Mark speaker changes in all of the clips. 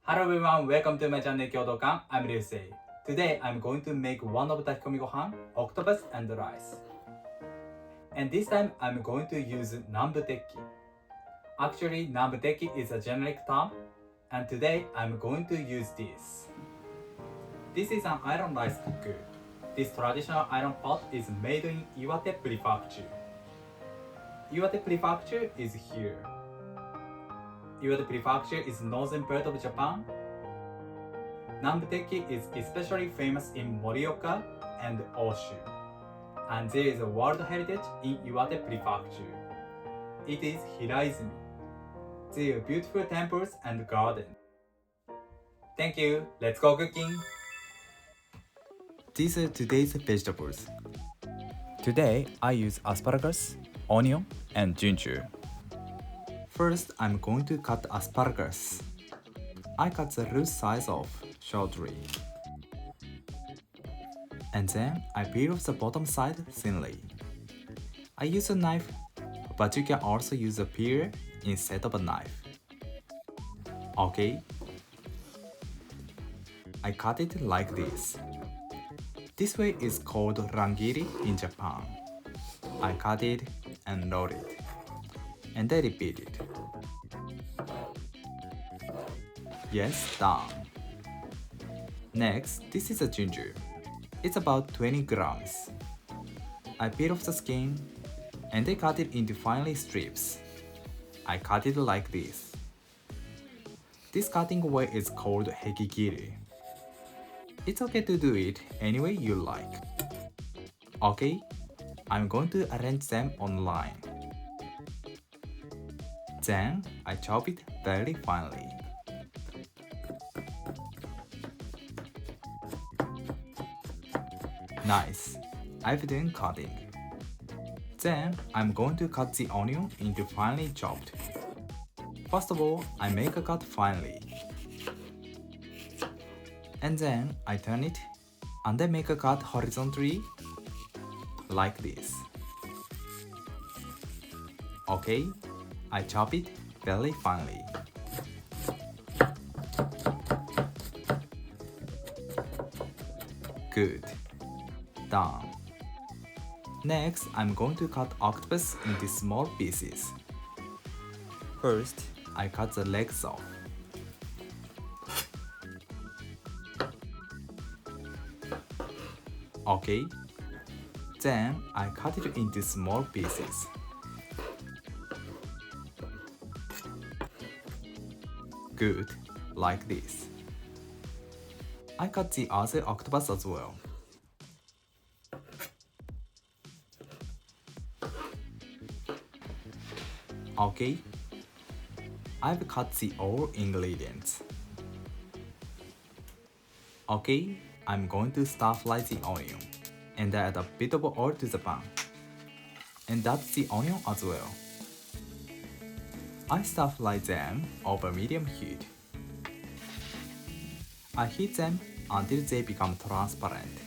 Speaker 1: Hello everyone, welcome to my channel Kyoto-kan. I'm Ryusei. Today I'm going to make one of Takikomi gohan, octopus and rice. And this time I'm going to use Nanbu tekki. Actually, Nanbu tekki is a generic term, and today I'm going to use this. This is an iron rice cooker. This traditional iron pot is made in Iwate prefecture. Iwate prefecture is here. Iwate prefecture is northern part of Japan. Nanbu tekki is especially famous in Morioka and Oshu. And there is a world heritage in Iwate prefecture. It is Hiraizumi. There are beautiful temples and gardens. Thank you. Let's go cooking. These are today's vegetables. Today I use asparagus, onion, and ginger. First, I'm going to cut asparagus. I cut the loose size off shortly. And then I peel off the bottom side thinly. I use a knife, but you can also use a peeler instead of a knife. Okay. I cut it like this. This way is called rangiri in Japan. I cut it and roll it. And I repeat it. Yes, done. Next, this is a ginger. It's about 20 grams. I peel off the skin and I cut it into finely strips. I cut it like this. This cutting way is called hekigiri. It's okay to do it any way you like. Okay, I'm going to arrange them on line. Then I chop it very finely. Nice, I've done cutting. Then I'm going to cut the onion into finely chopped. First of all, I make a cut finely. And then I turn it and I make a cut horizontally like this. Okay, I chop it very finely. Good. Done. Next, I'm going to cut octopus into small pieces. First, I cut the legs off. Okay. Then I cut it into small pieces. Good, like this. I cut the other octopus as well. Okay, I've cut the all ingredients. Okay, I'm going to stir fry the onion and add a bit of oil to the pan. And that's the onion as well. I stir fry them over medium heat. I heat them until they become transparent.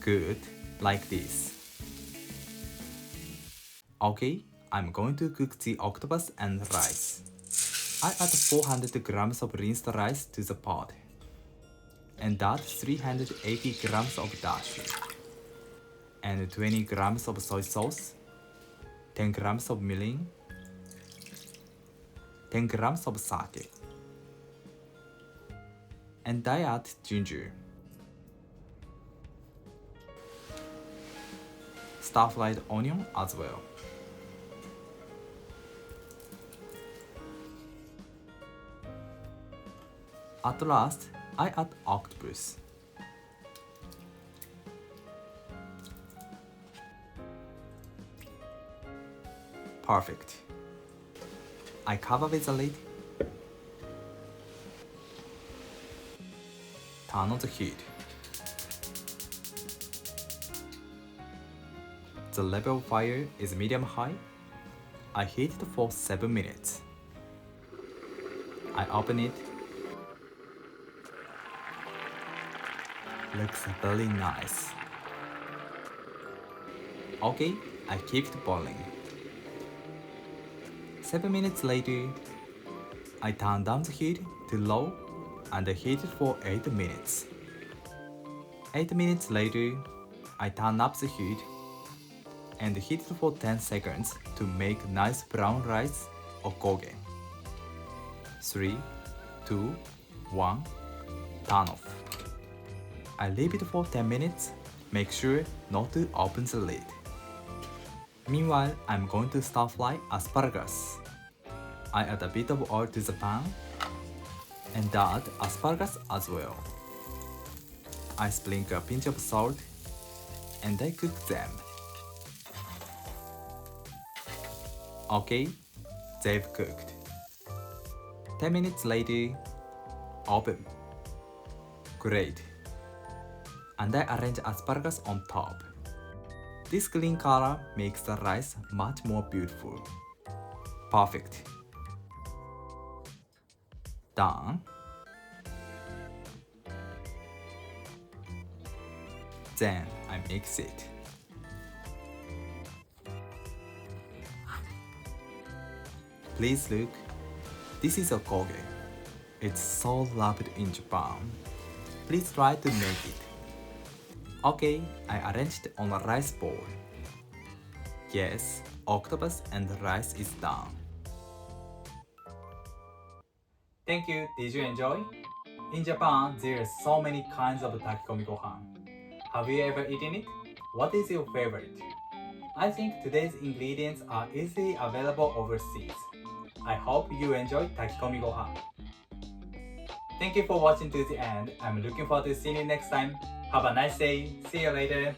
Speaker 1: Good, like this. Okay, I'm going to cook the octopus and rice. I add 400 grams of rinsed rice to the pot. And add 380 grams of dashi. And 20 grams of soy sauce. 10 grams of MIrin. 10 grams of sake. And I add ginger. Stir-fried onion as well. At last, I add octopus. Perfect. I cover with a lid. Turn on the heat. The level of fire is medium-high. I heat it for 7 minutes. I open it. Looks very nice. Okay, I keep it boiling. 7 minutes later, I turn down the heat to low and heat it for 8 minutes. 8 minutes later, I turn up the heat and heat it for 10 seconds to make nice brown rice or gohan. 3, 2, 1, turn off. I leave it for 10 minutes. Make sure not to open the lid. Meanwhile, I'm going to stir fry asparagus. I add a bit of oil to the pan and add asparagus as well. I sprinkle a pinch of salt and I cook them. Okay, they've cooked. 10 minutes later, open. Great. And I arrange asparagus on top. This green color makes the rice much more beautiful. Perfect. Done. Then I mix it. Please look. This is a gohan. It's so loved in Japan. Please try to make it. Okay, I arranged on a rice bowl. Yes, octopus and rice is done. Thank you. Did you enjoy? In Japan, there are so many kinds of Takikomi gohan. Have you ever eaten it? What is your favorite? I think today's ingredients are easily available overseas. I hope you enjoyed Takikomi gohan. Thank you for watching to the end. I'm looking forward to seeing you next time. Have a nice day. See you later.